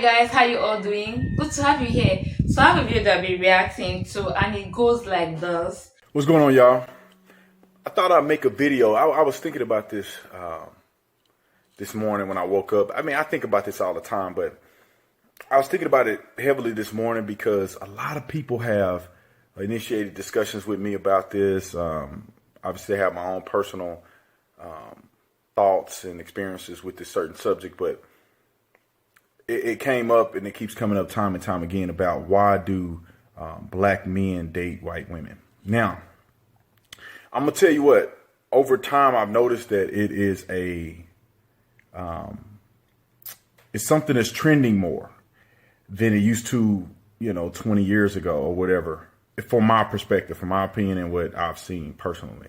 guys, how you all doing? Good to have you here. So I have a video that I'll be reacting to and it goes like this. What's going on, y'all? I thought I'd make a video. I was thinking about this this morning when I woke up. I mean, I think about this all the time, but I was thinking about it heavily this morning because a lot of people have initiated discussions with me about this. Obviously, I have my own personal thoughts and experiences with this certain subject, but it came up and it keeps coming up time and time again about why do black men date white women. Now, I'm gonna tell you what, over time I've noticed that it is it's something that's trending more than it used to, 20 years ago or whatever, from my perspective, from my opinion and what I've seen personally.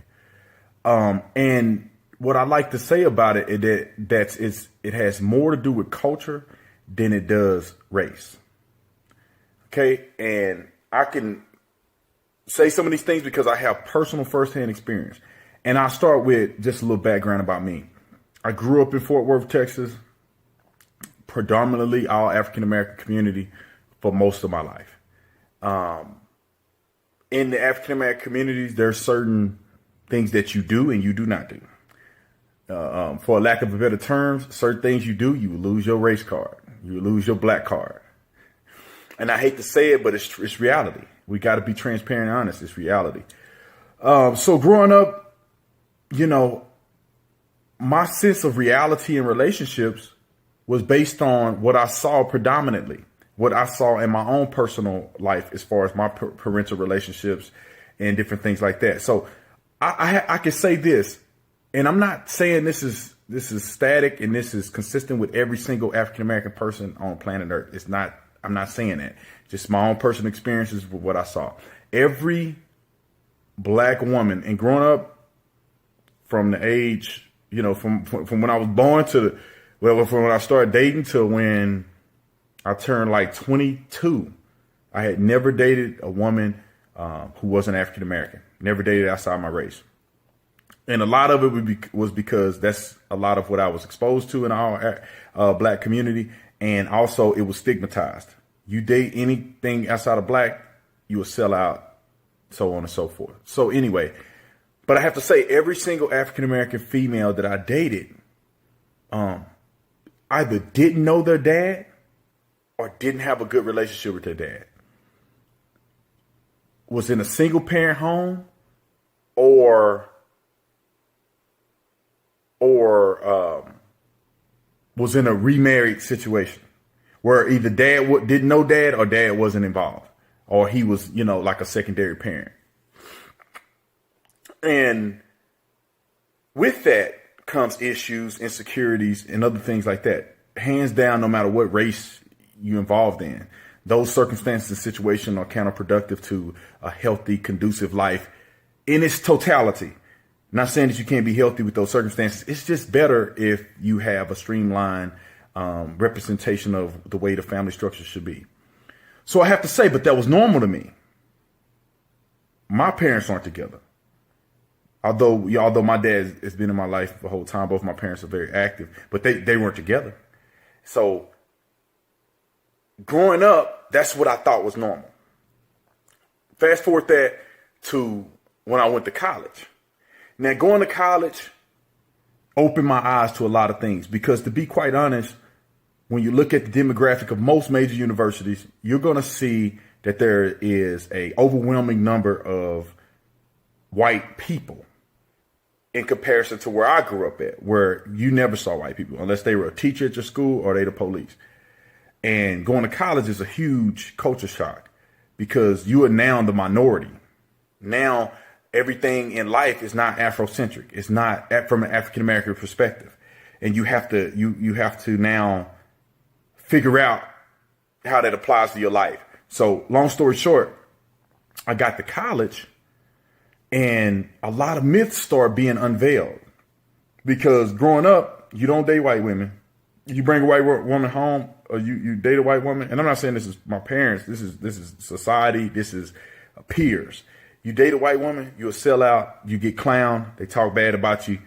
And what I like to say about it is that it has more to do with culture than it does race. Okay, and I can say some of these things because I have personal firsthand experience. And I'll start with just a little background about me. I grew up in Fort Worth, Texas, predominantly all African-American community for most of my life. In the African-American communities, there's certain things that you do and you do not do. For lack of a better terms, certain things you do, you lose your race card. You lose your black card. And I hate to say it, but it's reality. We got to be transparent and honest. It's reality. So growing up, my sense of reality in relationships was based on what I saw predominantly, what I saw in my own personal life as far as my parental relationships and different things like that. So I can say this, and I'm not saying this is static and this is consistent with every single African-American person on planet Earth. It's not. I'm not saying that. Just my own personal experiences with what I saw. Every black woman, and growing up from the age, from when I was born to from when I started dating to when I turned like 22, I had never dated a woman who wasn't African-American. Never dated outside my race. And a lot of it was because that's a lot of what I was exposed to in our black community. And also it was stigmatized. You date anything outside of black, you will sell out, so on and so forth. So anyway, but I have to say every single African-American female that I dated either didn't know their dad or didn't have a good relationship with their dad. Was in a single parent home or was in a remarried situation where either dad didn't know dad or dad wasn't involved, or he was, like a secondary parent. And with that comes issues, insecurities, and other things like that. Hands down, no matter what race you're involved in, those circumstances and situations are counterproductive to a healthy, conducive life in its totality. Not saying that you can't be healthy with those circumstances. It's just better if you have a streamlined representation of the way the family structure should be. So I have to say, but that was normal to me. My parents aren't together. Although my dad has been in my life the whole time, both my parents are very active, but they weren't together. So growing up, that's what I thought was normal. Fast forward that to when I went to college. Now, going to college opened my eyes to a lot of things because, to be quite honest, when you look at the demographic of most major universities, you're going to see that there is a overwhelming number of white people in comparison to where I grew up at, where you never saw white people unless they were a teacher at your school or they the police. And going to college is a huge culture shock because you are now the minority. Now, everything in life is not Afrocentric. It's not from an African-American perspective. And you have to now figure out how that applies to your life. So long story short, I got to college and a lot of myths start being unveiled because growing up, you don't date white women. You bring a white woman home or you date a white woman. And I'm not saying this is my parents. This is society. This is peers. You date a white woman, you'll sell out, you get clowned, they talk bad about you,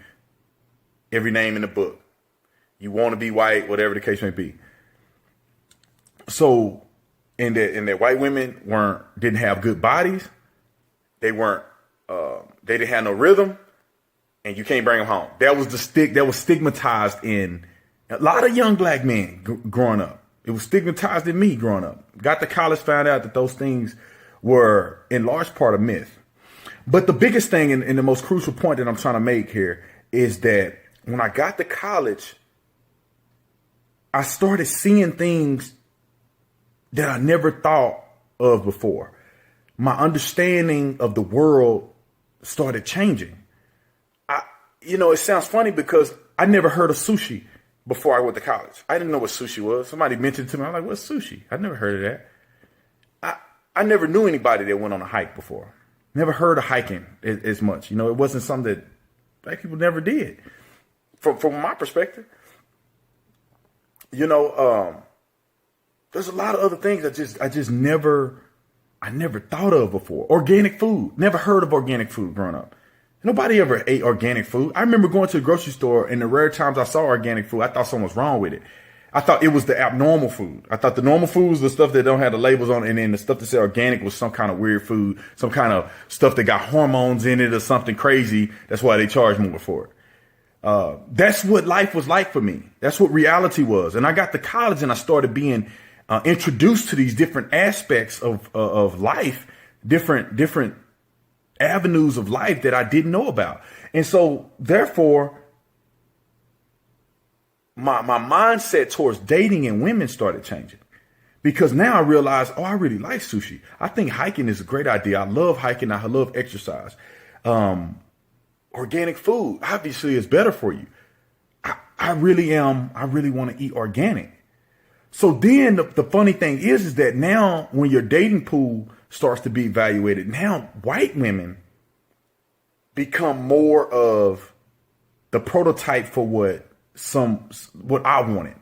every name in the book. You want to be white, whatever the case may be. So, and that white women didn't have good bodies. They didn't have no rhythm, and you can't bring them home. That was stigmatized in a lot of young black men growing up. It was stigmatized in me growing up. Got to college, found out that those things were in large part a myth. But the biggest thing and the most crucial point that I'm trying to make here is that when I got to college, I started seeing things that I never thought of before. My understanding of the world started changing. It sounds funny because I never heard of sushi before I went to college. I didn't know what sushi was. Somebody mentioned it to me. I'm like, what's sushi? I never heard of that. I never knew anybody that went on a hike before. Never heard of hiking as much. It wasn't something that black people never did. From my perspective, there's a lot of other things I never thought of before. Organic food. Never heard of organic food growing up. Nobody ever ate organic food. I remember going to the grocery store, and the rare times I saw organic food, I thought something was wrong with it. I thought it was the abnormal food. I thought the normal food was the stuff that don't have the labels on it, and then the stuff that said organic was some kind of weird food, some kind of stuff that got hormones in it or something crazy. That's why they charge more for it. That's what life was like for me. That's what reality was. And I got to college and I started being introduced to these different aspects of life, different avenues of life that I didn't know about. And so therefore, my mindset towards dating and women started changing, because now I realize, I really like sushi. I think hiking is a great idea. I love hiking. I love exercise. Organic food obviously is better for you. I really want to eat organic. So then the funny thing is that now when your dating pool starts to be evaluated, now white women become more of the prototype for what I wanted.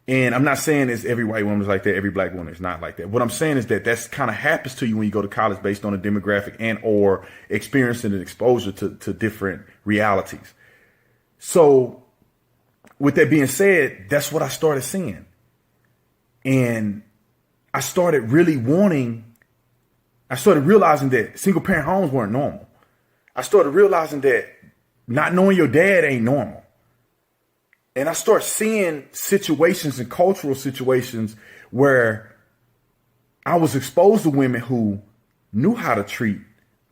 And I'm not saying it's every white woman is like that, every black woman is not like that. What I'm saying is that that's kind of happens to you when you go to college based on a demographic and or experiencing an exposure to different realities. So with that being said, that's what I started seeing. And I started realizing that single parent homes weren't normal. I started realizing that not knowing your dad ain't normal. And I start seeing situations and cultural situations where I was exposed to women who knew how to treat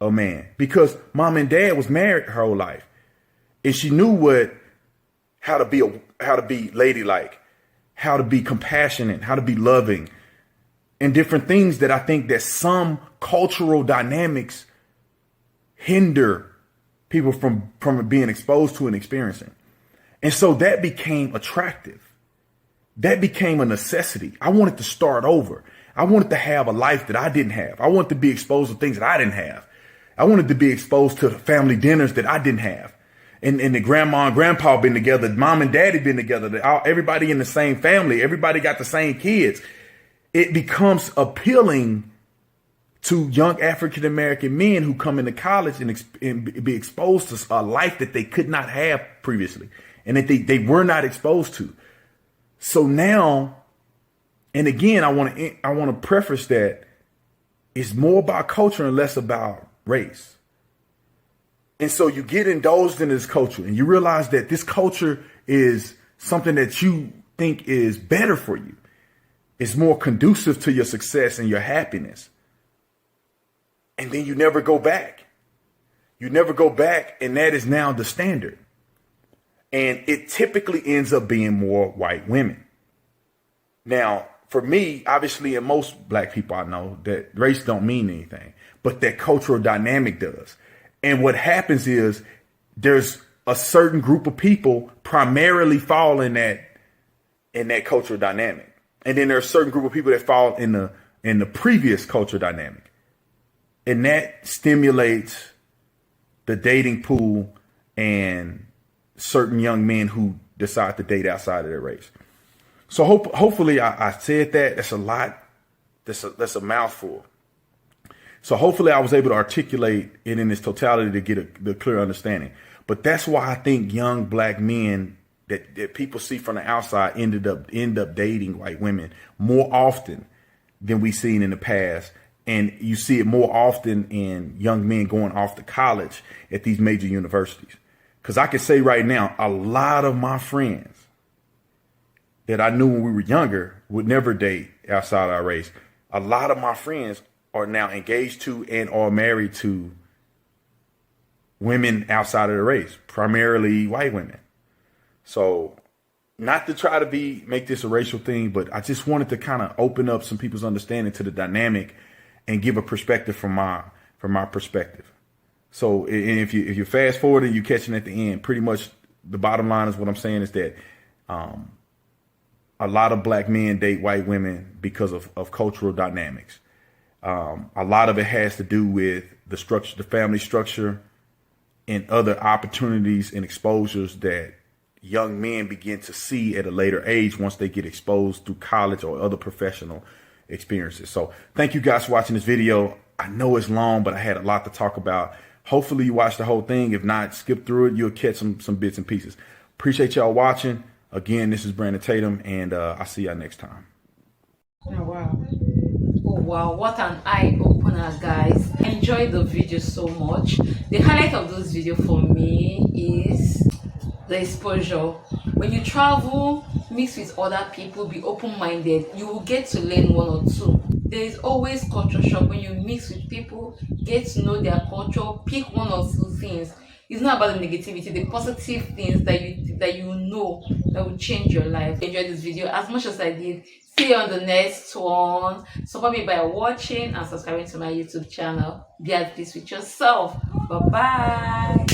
a man, because mom and dad was married her whole life. And she knew how to be ladylike, how to be compassionate, how to be loving, and different things that I think that some cultural dynamics hinder people from being exposed to and experiencing. And so that became attractive. That became a necessity. I wanted to start over. I wanted to have a life that I didn't have. I wanted to be exposed to things that I didn't have. I wanted to be exposed to family dinners that I didn't have. And the grandma and grandpa been together, mom and daddy been together, everybody in the same family, everybody got the same kids. It becomes appealing to young African-American men who come into college and be exposed to a life that they could not have previously and that they were not exposed to. So now, and again, I want to preface that it's more about culture and less about race. And so you get indulged in this culture and you realize that this culture is something that you think is better for you. It's more conducive to your success and your happiness. And then you never go back. You never go back, and that is now the standard. And it typically ends up being more white women. Now, for me, obviously, and most black people I know, that race don't mean anything, but that cultural dynamic does. And what happens is there's a certain group of people primarily fall in that cultural dynamic. And then there's a certain group of people that fall in the previous cultural dynamic. And that stimulates the dating pool and certain young men who decide to date outside of their race. So hopefully I said that. That's a lot. That's a mouthful. So hopefully I was able to articulate it in its totality to get the clear understanding. But that's why I think young black men, that people see from the outside end up dating white women more often than we've seen in the past. And you see it more often in young men going off to college at these major universities. Because I can say right now, a lot of my friends that I knew when we were younger would never date outside our race. A lot of my friends are now engaged to and are married to women outside of the race, primarily white women. So not to try to make this a racial thing, but I just wanted to kind of open up some people's understanding to the dynamic and give a perspective from my perspective. So and if you fast forward and you catching at the end, pretty much the bottom line is what I'm saying is that a lot of black men date white women because of cultural dynamics. A lot of it has to do with the structure, the family structure, and other opportunities and exposures that young men begin to see at a later age once they get exposed through college or other professional experiences. So thank you guys for watching this video. I know it's long, but I had a lot to talk about. Hopefully you watch the whole thing. If not, skip through it. You'll catch some bits and pieces. Appreciate y'all watching. Again, this is Brandon Tatum, and I'll see y'all next time. Oh, wow. Oh, wow. What an eye-opener, guys. I enjoyed the video so much. The highlight of this video for me is the exposure. When you travel, mix with other people, be open-minded, you will get to learn one or two. There is always culture shock when you mix with people, get to know their culture, pick one or two things. It's not about the negativity, the positive things that you know that will change your life. Enjoy this video as much as I did. See you on the next one. Support me by watching and subscribing to my YouTube channel. Be at peace with yourself. Bye bye.